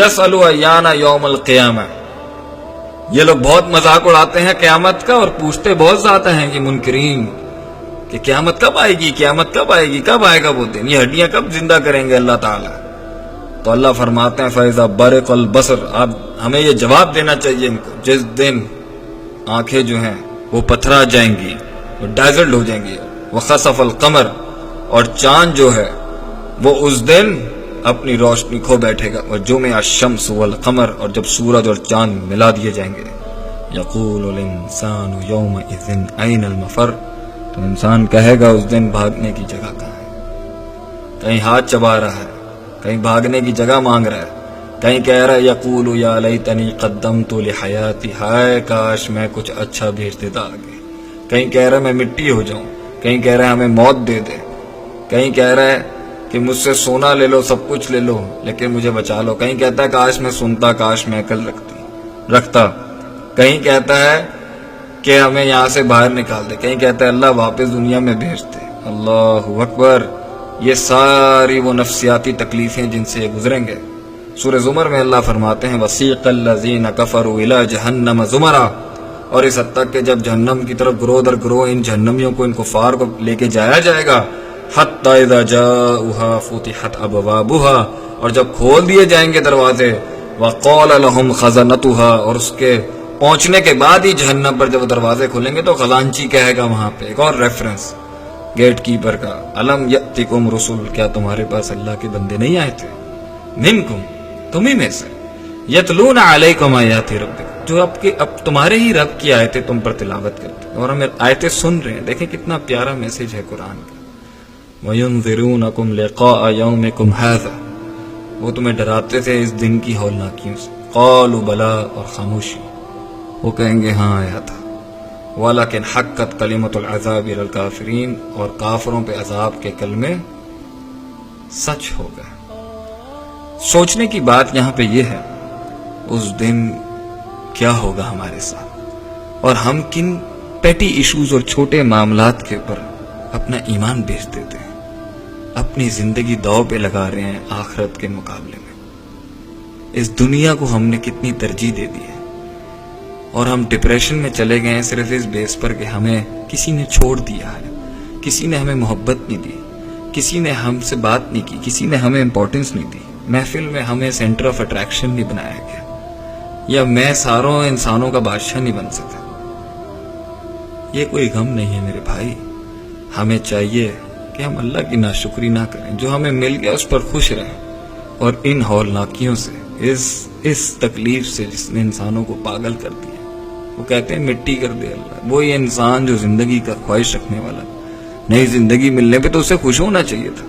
یسألو ایانا یوم القیامہ، یہ لوگ بہت مذاق اڑاتے ہیں قیامت کا اور پوچھتے بہت زیادہ ہیں کہ منکرین کہ قیامت کب آئے گی، قیامت کب آئے گی، کب آئے گا وہ دن، یہ ہڈیاں کب زندہ کریں گے اللہ تعالیٰ؟ تو اللہ فرماتے ہیں فَإِذَا بَرِقَ الْبَصَرُ، اب ہمیں یہ جواب دینا چاہیے ان کو، جس دن آنکھیں جو ہیں وہ پتھرا جائیں گی، وہ ڈائزلڈ ہو جائیں گی، وَخَسَفَ الْقَمَرُ، اور چاند جو ہے وہ اس دن اپنی روشنی کھو بیٹھے گا، وَجُمِعَ الشَّمْسُ وَالْقَمَرُ، اور جب سورج اور چاند ملا دیے جائیں گے، يَقُولُ الْإِنسَانُ يَوْمَئِذٍ أَيْنَ الْمَفَرُّ، تو انسان کہے گا اس دن بھاگنے کی جگہ کہاں ہے، کہیں ہاتھ چبا رہا ہے، کہیں بھاگنے کی جگہ مانگ رہا ہے، کہیں کہہ رہا ہے یقول یا لیتنی قدمت لحیاتی، ہائے کاش میں کچھ اچھا بھیج دیتا آگے، کہیں کہہ رہا ہے میں مٹی ہو جاؤں، کہیں کہہ رہا ہے ہمیں موت دے دے، کہیں کہہ رہا ہے کہ مجھ سے سونا لے لو، سب کچھ لے لو لیکن مجھے بچا لو، کہیں کہتا ہے کاش میں سنتا، کاش میں عقل رکھتا، کہیں کہتا ہے کہ ہمیں یہاں سے باہر نکال دے، کہیں کہتا ہے اللہ واپس دنیا میں بھیج دے۔ اللہ اکبر، یہ ساری وہ نفسیاتی تکلیفیں جن سے گزریں گے۔ سورہ زمر میں اللہ فرماتے ہیں وَسِيقَ الَّذِينَ كَفَرُوا إِلَىٰ جَهَنَّمَ زُمَرًا، اور اس حد تک کہ جب جہنم کی طرف گروہ در گروہ ان جہنمیوں کو، ان کفار کو لے کے جایا جائے گا، حَتَّى إِذَا جَاءُوهَا فُتِحَتْ أَبْوَابُهَا، اور جب کھول دیے جائیں گے دروازے، وَقَالَ لَهُمْ خَزَنَتُهَا، اور اس کے پہنچنے کے بعد ہی جہنم پر جب دروازے کھلیں گے تو خزانچی کہے گا وہاں پہ، ایک اور ریفرنس گیٹ کیپر کا، الم یأتکم رسل، کیا تمہارے پاس اللہ کے بندے نہیں آئے تھے، منکم، تمہیں میں سے، یتلون علیکم آیات ربکم، جو اب تمہارے ہی رب کی آیتیں تم پر تلاوت کرتے ہیں اور ہم آیتیں سن رہے ہیں۔ دیکھیں کتنا پیارا میسج ہے قرآن کا۔ وَيُنذِرُونَكُمْ لِقَاءَ يَوْمِكُمْ هَذَا، وہ تمہیں ڈراتے تھے اس دن کی ہولناکیوں سے، قالوا بلا، اور خاموشی، وہ کہیں گے ہاں آیا تھا، وَلَكِنْ حَقَّتْ كَلِمَةُ الْعَذَابِ عَلَى الْكَافِرِينَ، اور کافروں پہ عذاب کے کلمے سچ ہو گئے۔ سوچنے کی بات یہاں پہ یہ ہے اس دن کیا ہوگا ہمارے ساتھ، اور ہم کن پیٹی ایشوز اور چھوٹے معاملات کے اوپر اپنا ایمان بیچ دیتے ہیں، اپنی زندگی داؤ پہ لگا رہے ہیں آخرت کے مقابلے میں۔ اس دنیا کو ہم نے کتنی ترجیح دے دی ہے، اور ہم ڈپریشن میں چلے گئے ہیں صرف اس بیس پر کہ ہمیں کسی نے چھوڑ دیا ہے، کسی نے ہمیں محبت نہیں دی، کسی نے ہم سے بات نہیں کی، کسی نے ہمیں امپورٹنس نہیں دی، محفل میں ہمیں سینٹر آف اٹریکشن نہیں بنایا گیا، یا میں ساروں انسانوں کا بادشاہ نہیں بن سکا۔ یہ کوئی غم نہیں ہے میرے بھائی، ہمیں چاہیے کہ ہم اللہ کی ناشکری نہ کریں، جو ہمیں مل گیا اس پر خوش رہیں، اور ان ہولناکیوں سے، اس تکلیف سے جس نے انسانوں کو پاگل کر دیا، وہ کہتے ہیں مٹی کر دے اللہ، وہی انسان جو زندگی کا خواہش رکھنے والا، نئی زندگی ملنے پہ تو اسے خوش ہونا چاہیے تھا،